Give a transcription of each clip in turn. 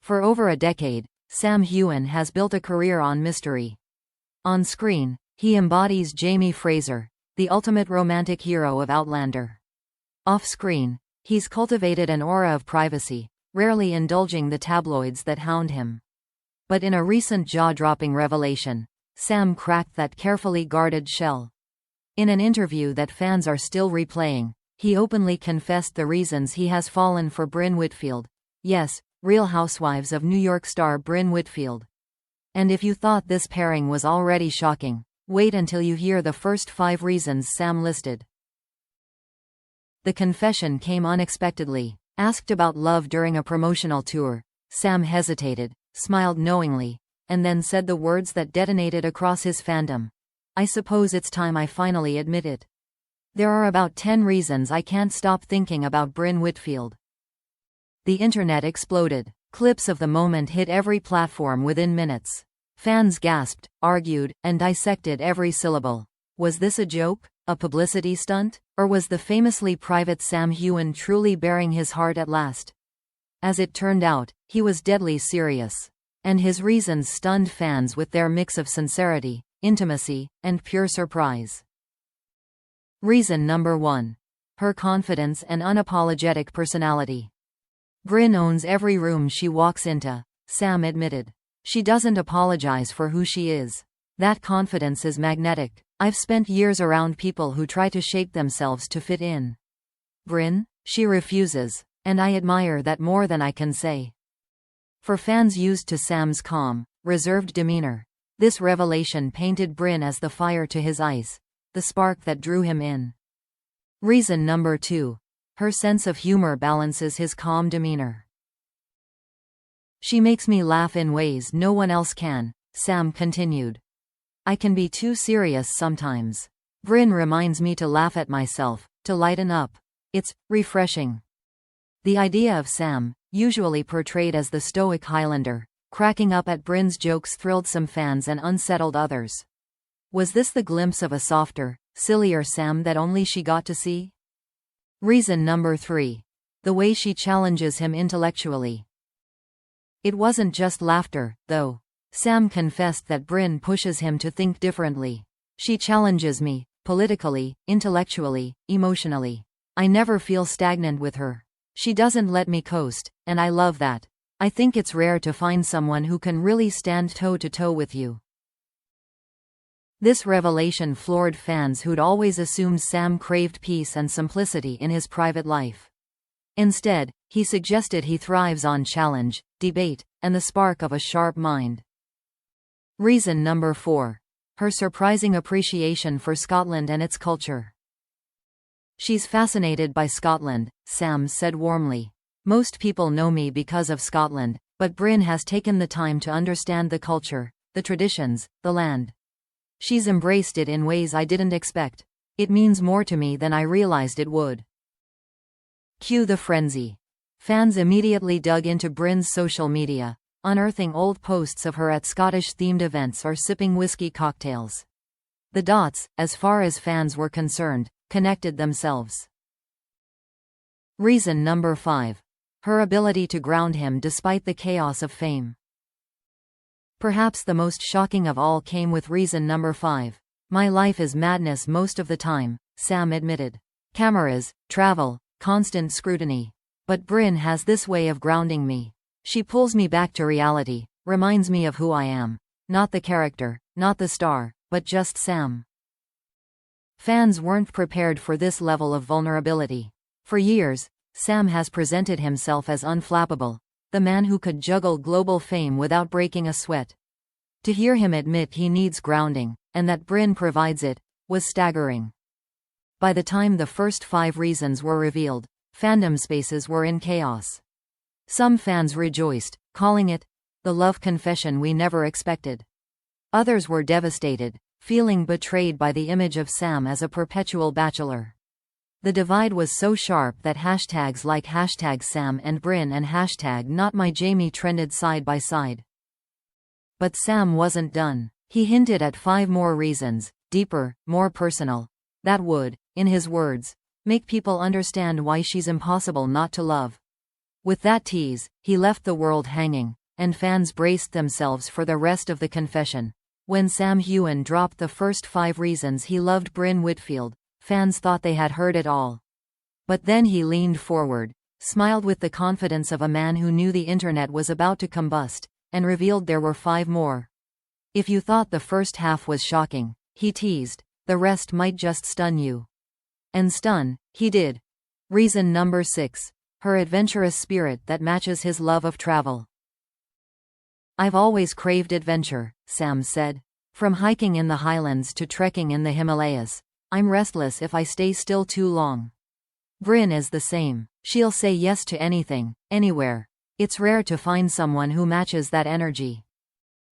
For over a decade, Sam Heughan has built a career on mystery. On screen, he embodies Jamie Fraser, the ultimate romantic hero of Outlander. Off-screen, he's cultivated an aura of privacy, rarely indulging the tabloids that hound him. But in a recent jaw-dropping revelation, Sam cracked that carefully guarded shell. In an interview that fans are still replaying, he openly confessed the reasons he has fallen for Brynn Whitfield. Yes, Real Housewives of New York star Brynn Whitfield. And if you thought this pairing was already shocking, wait until you hear the first 5 reasons Sam listed. The confession came unexpectedly. Asked about love during a promotional tour, Sam hesitated, smiled knowingly, and then said the words that detonated across his fandom. "I suppose it's time I finally admit it. There are about 10 reasons I can't stop thinking about Brynn Whitfield." The internet exploded. Clips of the moment hit every platform within minutes. Fans gasped, argued, and dissected every syllable. Was this a joke? A publicity stunt? Or was the famously private Sam Heughan truly bearing his heart at last? As it turned out, he was deadly serious. And his reasons stunned fans with their mix of sincerity, intimacy, and pure surprise. Reason number 1. Her confidence and unapologetic personality. Brynn owns every room she walks into, Sam admitted. She doesn't apologize for who she is. That confidence is magnetic. "I've spent years around people who try to shape themselves to fit in. Brynn, she refuses, and I admire that more than I can say." For fans used to Sam's calm, reserved demeanor, this revelation painted Brynn as the fire to his ice, the spark that drew him in. Reason number 2. Her sense of humor balances his calm demeanor. "She makes me laugh in ways no one else can," Sam continued. "I can be too serious sometimes. Brynn reminds me to laugh at myself, to lighten up. It's refreshing." The idea of Sam, usually portrayed as the stoic Highlander, cracking up at Brynn's jokes thrilled some fans and unsettled others. Was this the glimpse of a softer, sillier Sam that only she got to see? Reason number 3. The way she challenges him intellectually. It wasn't just laughter, though. Sam confessed that Brynn pushes him to think differently. "She challenges me, politically, intellectually, emotionally. I never feel stagnant with her. She doesn't let me coast, and I love that. I think it's rare to find someone who can really stand toe-to-toe with you." This revelation floored fans who'd always assumed Sam craved peace and simplicity in his private life. Instead, he suggested he thrives on challenge, debate, and the spark of a sharp mind. Reason number 4. Her surprising appreciation for Scotland and its culture. "She's fascinated by Scotland," Sam said warmly. "Most people know me because of Scotland, but Brynn has taken the time to understand the culture, the traditions, the land. She's embraced it in ways I didn't expect. It means more to me than I realized it would." Cue the frenzy. Fans immediately dug into Brynn's social media, unearthing old posts of her at Scottish-themed events or sipping whiskey cocktails. The dots, as far as fans were concerned, connected themselves. Reason number 5. Her ability to ground him despite the chaos of fame. Perhaps the most shocking of all came with reason number 5. "My life is madness most of the time," Sam admitted. "Cameras, travel, constant scrutiny. But Brynn has this way of grounding me. She pulls me back to reality, reminds me of who I am. Not the character, not the star, but just Sam." Fans weren't prepared for this level of vulnerability. For years, Sam has presented himself as unflappable, the man who could juggle global fame without breaking a sweat. To hear him admit he needs grounding, and that Brynn provides it, was staggering. By the time the first 5 reasons were revealed, fandom spaces were in chaos. Some fans rejoiced, calling it the love confession we never expected. Others were devastated, feeling betrayed by the image of Sam as a perpetual bachelor. The divide was so sharp that hashtags like #Sam and Brynn and #NotMyJamie trended side by side. But Sam wasn't done. He hinted at 5 more reasons, deeper, more personal, that would, in his words, make people understand why she's impossible not to love. With that tease, he left the world hanging, and fans braced themselves for the rest of the confession. When Sam Heughan dropped the first 5 reasons he loved Brynn Whitfield, fans thought they had heard it all. But then he leaned forward, smiled with the confidence of a man who knew the internet was about to combust, and revealed there were 5 more. If you thought the first half was shocking, he teased, the rest might just stun you. And stun, he did. Reason number 6. Her adventurous spirit that matches his love of travel. I've always craved adventure, Sam said. From hiking in the highlands to trekking in the Himalayas. I'm restless if I stay still too long. Brynn is the same. She'll say yes to anything, anywhere. It's rare to find someone who matches that energy.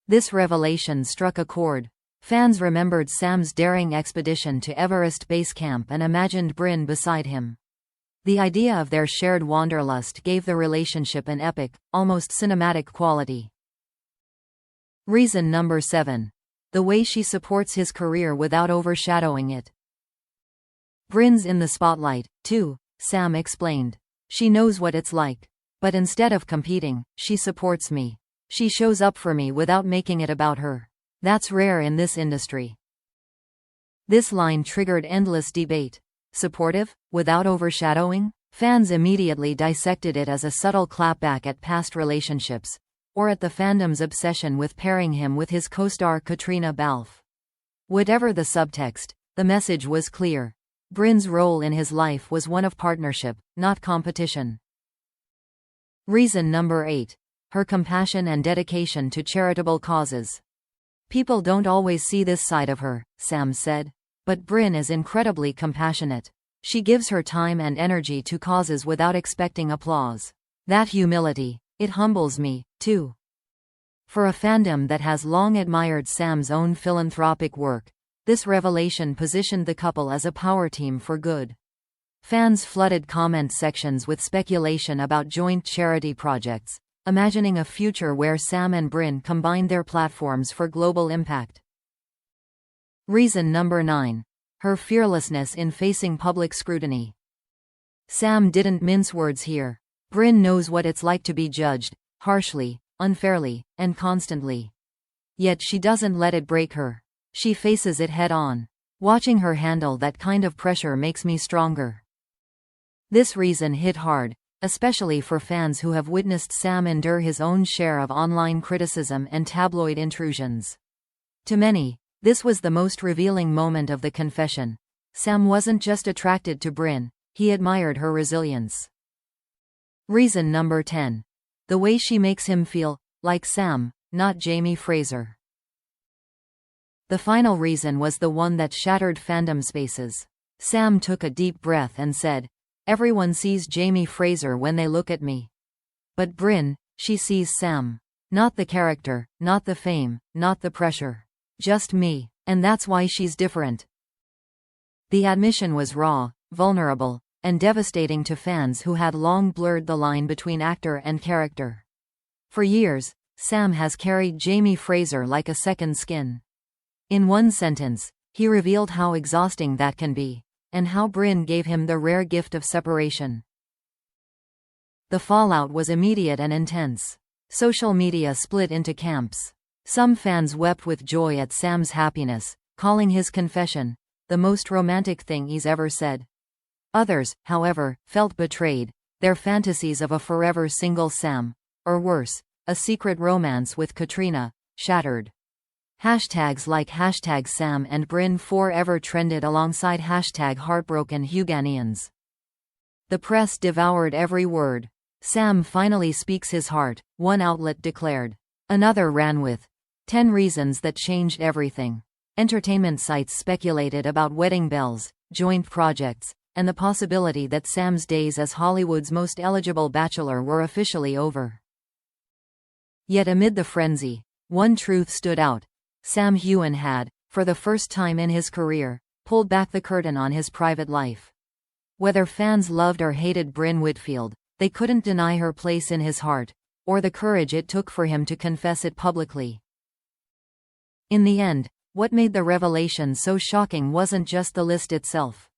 This revelation struck a chord. Fans remembered Sam's daring expedition to Everest Base Camp and imagined Brynn beside him. The idea of their shared wanderlust gave the relationship an epic, almost cinematic quality. Reason number 7. The way she supports his career without overshadowing it. Brynn's in the spotlight, too, Sam explained. She knows what it's like. But instead of competing, she supports me. She shows up for me without making it about her. That's rare in this industry. This line triggered endless debate. Supportive, without overshadowing? Fans immediately dissected it as a subtle clapback at past relationships, or at the fandom's obsession with pairing him with his co-star Katrina Balfe. Whatever the subtext, the message was clear. Brynn's role in his life was one of partnership, not competition. Reason number 8. Her compassion and dedication to charitable causes. People don't always see this side of her, Sam said. But Brynn is incredibly compassionate. She gives her time and energy to causes without expecting applause. That humility, it humbles me, too. For a fandom that has long admired Sam's own philanthropic work, this revelation positioned the couple as a power team for good. Fans flooded comment sections with speculation about joint charity projects, imagining a future where Sam and Brynn combined their platforms for global impact. Reason number 9. Her fearlessness in facing public scrutiny. Sam didn't mince words here. Brynn knows what it's like to be judged, harshly, unfairly, and constantly. Yet she doesn't let it break her. She faces it head-on. Watching her handle that kind of pressure makes me stronger. This reason hit hard, especially for fans who have witnessed Sam endure his own share of online criticism and tabloid intrusions. To many, this was the most revealing moment of the confession. Sam wasn't just attracted to Brynn, he admired her resilience. Reason number 10. The way she makes him feel like Sam, not Jamie Fraser. The final reason was the one that shattered fandom spaces. Sam took a deep breath and said, "Everyone sees Jamie Fraser when they look at me. But Brynn, she sees Sam. Not the character, not the fame, not the pressure. Just me. And that's why she's different." The admission was raw, vulnerable, and devastating to fans who had long blurred the line between actor and character. For years, Sam has carried Jamie Fraser like a second skin. In one sentence, he revealed how exhausting that can be, and how Brynn gave him the rare gift of separation. The fallout was immediate and intense. Social media split into camps. Some fans wept with joy at Sam's happiness, calling his confession the most romantic thing he's ever said. Others, however, felt betrayed, their fantasies of a forever single Sam, or worse, a secret romance with Katrina, shattered. Hashtags like #Sam and Brynn forever trended alongside #HeartbrokenHeuganians. The press devoured every word. Sam finally speaks his heart, one outlet declared. Another ran with 10 reasons that changed everything. Entertainment sites speculated about wedding bells, joint projects, and the possibility that Sam's days as Hollywood's most eligible bachelor were officially over. Yet amid the frenzy, one truth stood out. Sam Heughan had, for the first time in his career, pulled back the curtain on his private life. Whether fans loved or hated Brynn Whitfield, they couldn't deny her place in his heart, or the courage it took for him to confess it publicly. In the end, what made the revelation so shocking wasn't just the list itself.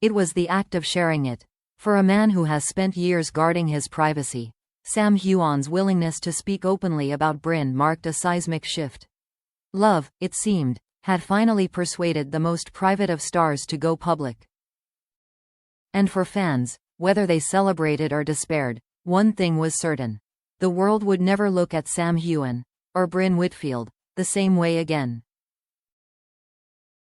It was the act of sharing it. For a man who has spent years guarding his privacy, Sam Heughan's willingness to speak openly about Brynn marked a seismic shift. Love, it seemed, had finally persuaded the most private of stars to go public. And for fans, whether they celebrated or despaired, one thing was certain. The world would never look at Sam Heughan, or Brynn Whitfield, the same way again.